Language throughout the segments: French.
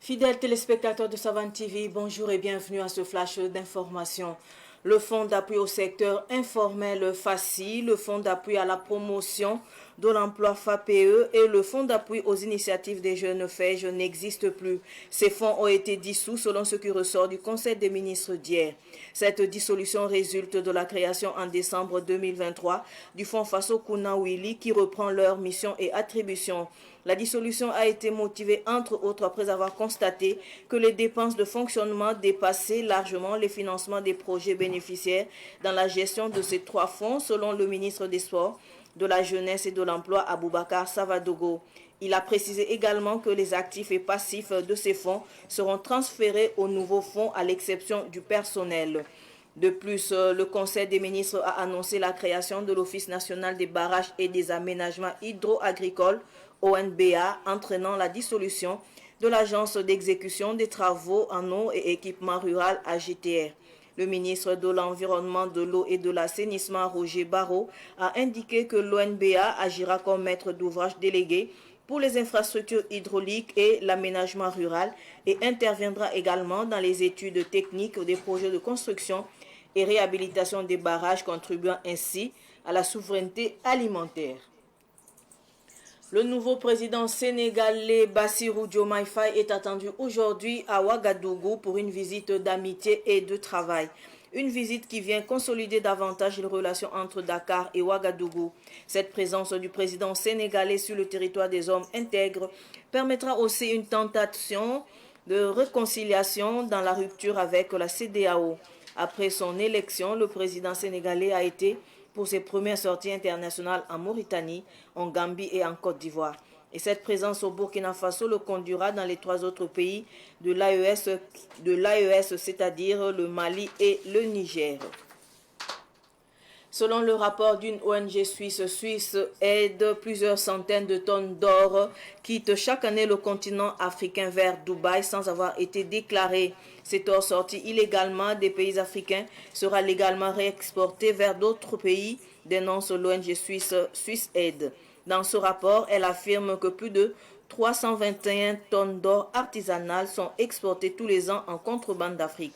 Fidèles téléspectateurs de Savane TV, bonjour et bienvenue à ce flash d'information. Le Fonds d'appui au secteur informel FACI, le Fonds d'appui à la promotion de l'emploi FAPE et le Fonds d'appui aux initiatives des jeunes FEJ n'existent plus. Ces fonds ont été dissous selon ce qui ressort du Conseil des ministres d'hier. Cette dissolution résulte de la création en décembre 2023 du Fonds Faso Kunawili qui reprend leurs missions et attributions. La dissolution a été motivée entre autres après avoir constaté que les dépenses de fonctionnement dépassaient largement les financements des projets bénéficiaires dans la gestion de ces trois fonds selon le ministre des Sports, de la Jeunesse et de l'Emploi Aboubakar Savadogo. Il a précisé également que les actifs et passifs de ces fonds seront transférés au nouveau fonds à l'exception du personnel. De plus, le Conseil des ministres a annoncé la création de l'Office national des barrages et des aménagements hydro-agricoles, ONBA, entraînant la dissolution de l'Agence d'exécution des travaux en eau et équipement rural AGTR. Le ministre de l'Environnement, de l'eau et de l'assainissement, Roger Barrault, a indiqué que l'ONBA agira comme maître d'ouvrage délégué pour les infrastructures hydrauliques et l'aménagement rural et interviendra également dans les études techniques des projets de construction et réhabilitation des barrages, contribuant ainsi à la souveraineté alimentaire. Le nouveau président sénégalais Bassirou Diomaye Faye est attendu aujourd'hui à Ouagadougou pour une visite d'amitié et de travail. Une visite qui vient consolider davantage les relations entre Dakar et Ouagadougou. Cette présence du président sénégalais sur le territoire des hommes intègres permettra aussi une tentation de réconciliation dans la rupture avec la CEDEAO. Après son élection, le président sénégalais a été pour ses premières sorties internationales en Mauritanie, en Gambie et en Côte d'Ivoire. Et cette présence au Burkina Faso le conduira dans les trois autres pays de l'AES, c'est-à-dire le Mali et le Niger. Selon le rapport d'une ONG suisse aide, plusieurs centaines de tonnes d'or quittent chaque année le continent africain vers Dubaï sans avoir été déclaré. Cet or sorti illégalement des pays africains sera légalement réexporté vers d'autres pays, dénonce l'ONG Suisse Aide. Dans ce rapport, elle affirme que plus de 321 tonnes d'or artisanales sont exportées tous les ans en contrebande d'Afrique.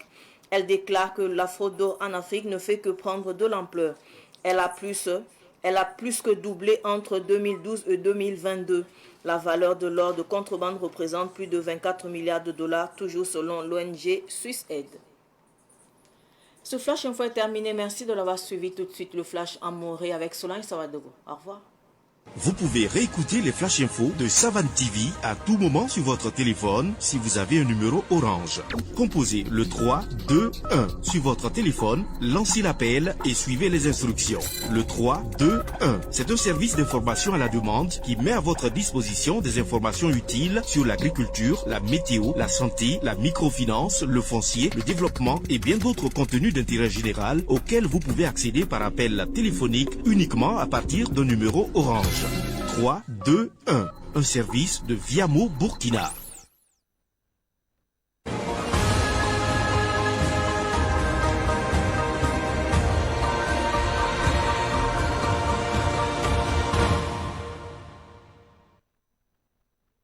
Elle déclare que la fraude d'or en Afrique ne fait que prendre de l'ampleur. Elle a plus que doublé entre 2012 et 2022. La valeur de l'or de contrebande représente plus de 24 milliards de dollars, toujours selon l'ONG Suisse Aid. Ce flash info est terminé. Merci de l'avoir suivi. Tout de suite, le flash en Morée avec Solange Savadogo. Au revoir. Vous pouvez réécouter les Flash Info de Savane TV à tout moment sur votre téléphone si vous avez un numéro orange. Composez le 3 2 1 sur votre téléphone, lancez l'appel et suivez les instructions. Le 3 2 1, c'est un service d'information à la demande qui met à votre disposition des informations utiles sur l'agriculture, la météo, la santé, la microfinance, le foncier, le développement et bien d'autres contenus d'intérêt général auxquels vous pouvez accéder par appel téléphonique uniquement à partir d'un numéro orange. 3, 2, 1. Un service de Viamo Burkina.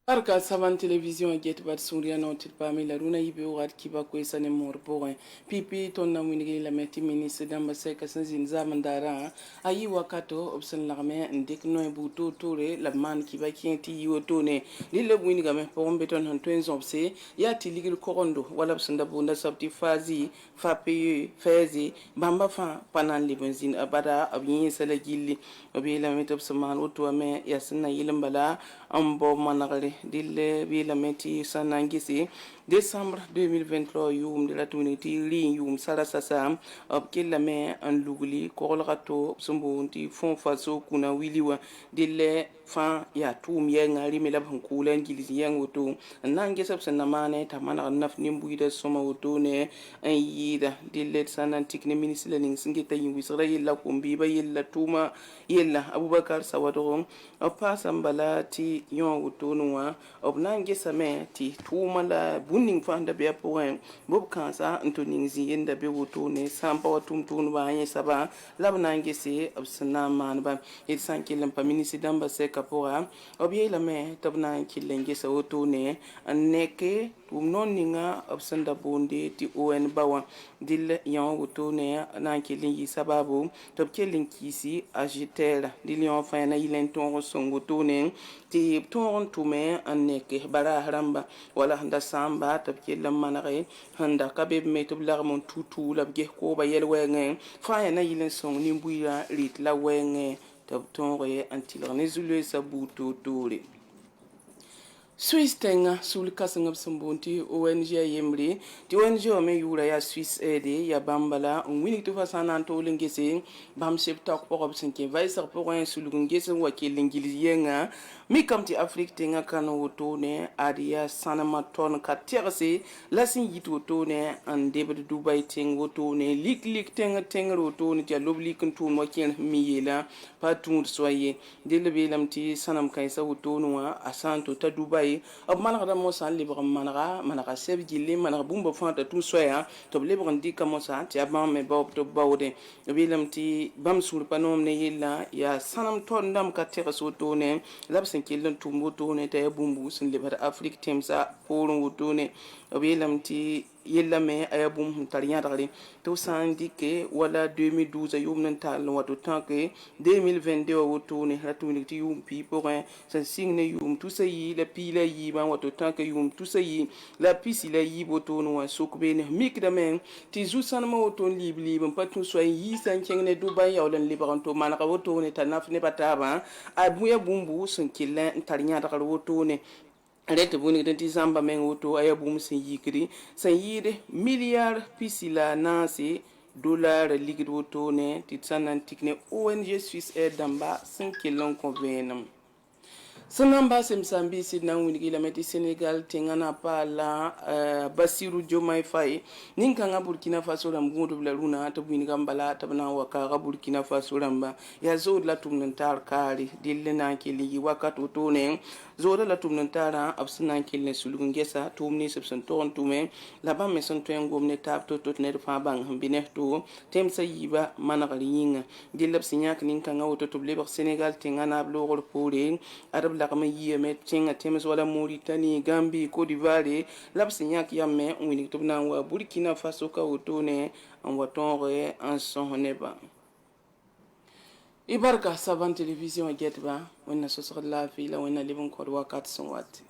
Arka Savane Télévision get bat Souria notit parmi la runa yibe wat kiba ko isane mor borin pipi ton na wingi la meti ministre d'ambassade kasanzin zamandara ayi wakato option l'armée ndik no buto tore la man kiba kienti yotone lille winga me pombe ton han twen zobse yati ligil korondo wala sunda bunda sabti fazi fa paye fazi bamba fa panan libenzin abada abyin sala gilli obi la metop saman oto me yasna yilambala ambo managale dille bi la meti sanangisi décembre 2023 yum de la tuniti li yum sala sasam ob kella me an lugli ko rato sumbunti fon faso kuna wiliwa dille fa ya tum ye ngari me lab hankulan gilisi yang woto nange sab sanamane tamana naf nimbuida soma woto ne an yida dille sanantik ne ministre ning singita yin wisra yella kumbi ba yella tuma yella abubakar sawadon op pasam balati yon woto noa ob nange same ti tuma la bunning fa da be point bob kansa antoning zin da be woto ne sampa watum tun ba yin saba labna ngese absana man ba il san kilen pa ministre damba se kapora obi la me tabna kilen ngese woto ne anneke non ninga absanda bonde ti on bawa dil yan woto ne na kilen yi sababu top kilen kisi agitera dil yan fa na yilen ton songo to ne ti ton tume anneke bara haramba wala handa samba top kilen manare handa kabe me to larmon tutu la ge ko ba yel wenge fa na yilen song ni buya rit la wenge top ton re antilerne zulu sabuto tore Swiss tenga sul kasangab sambonti ONG yemri ti ONG o me yura ya Swiss aide ya bambala wini to fasana to lingese bam sep tok porob sinke vaiser porin sul ngese wakil ingiliyenga mi kam ti Afrique tenga kano woto ne adia sanama ton ka terse lasin yito to ne an debed Dubai teng woto ne lik tenga woto ne ti lobli kan to wakil miyela patun soye delebe lamti sanam kaisa woto no asanto ta Dubai ab manara mo san libre manara seb gille manara bumba fanta tout soya to libre ndi kamo sa ti abam me bob to bawde bilam ti bam sul panom ne yilla ya sanam ton ndam ka tere so to ne labsen killen tumbo to ne ta bumbu sun libre Afrique temsa porun woto ne bilam ti yella me ayabum tariya dagari to sandike wala 2012 yum nan tal wato tanke 2022 woto ne ratu ti yum pi pour san signe yum tout ça yi la pi la yi ban wato tanke yum tout ça yi la pi si la yi woto no sokbe ne mik da men ti zu san ma woto libli ban patu so yi san kenge Dubai ya olan liberanto man ka woto ne tanaf ne bataba abuya bumbu sun killen tariya dagari woto ne rete boni de zamba men woto ayabum sin yikri san yide milliard pisila nasi dollar liquide woto ne titsanan tikne ONG Swiss Air damba 5 kilon convenam sanamba semsambi sidna wini la meti Senegal tengana pala Basiru Diomaye Faye ninkanga Burkina Faso ram gudu la luna to bini gambala tabna waka Burkina Faso ramba ya zod la tumnantar kari dillena kili wakato to ne zora la tumnantara absana kille sulgun gesa tumni subsan ton tume la ba me son to ngomne tap to ne fa bang bine to tem sayiba managari yinga dillab sinyak ninkanga woto to lebar Senegal tengana blogol pore arab la kama yeme tinga temes wala Mauritanie Gambie Côte d'Ivoire labsinyak yamme wini to na wa Burkina Faso ka wotone en watonre en son neba ibarka savan télévision getba wonna sosor la fi la wonna libon ko wakat son wat.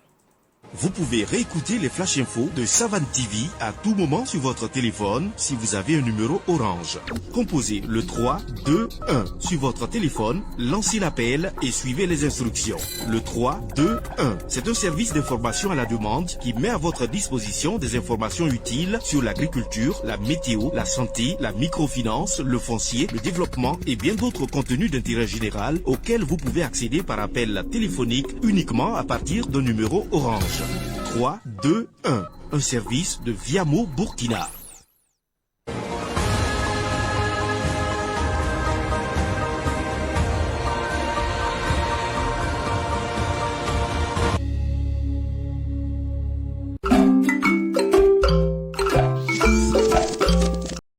Vous pouvez réécouter les flash infos de Savane TV à tout moment sur votre téléphone si vous avez un numéro orange. Composez le 3 2 1 sur votre téléphone, lancez l'appel et suivez les instructions. Le 3 2 1, c'est un service d'information à la demande qui met à votre disposition des informations utiles sur l'agriculture, la météo, la santé, la microfinance, le foncier, le développement et bien d'autres contenus d'intérêt général auxquels vous pouvez accéder par appel téléphonique uniquement à partir d'un numéro orange. 3 2 1, un service de Viamo Burkina.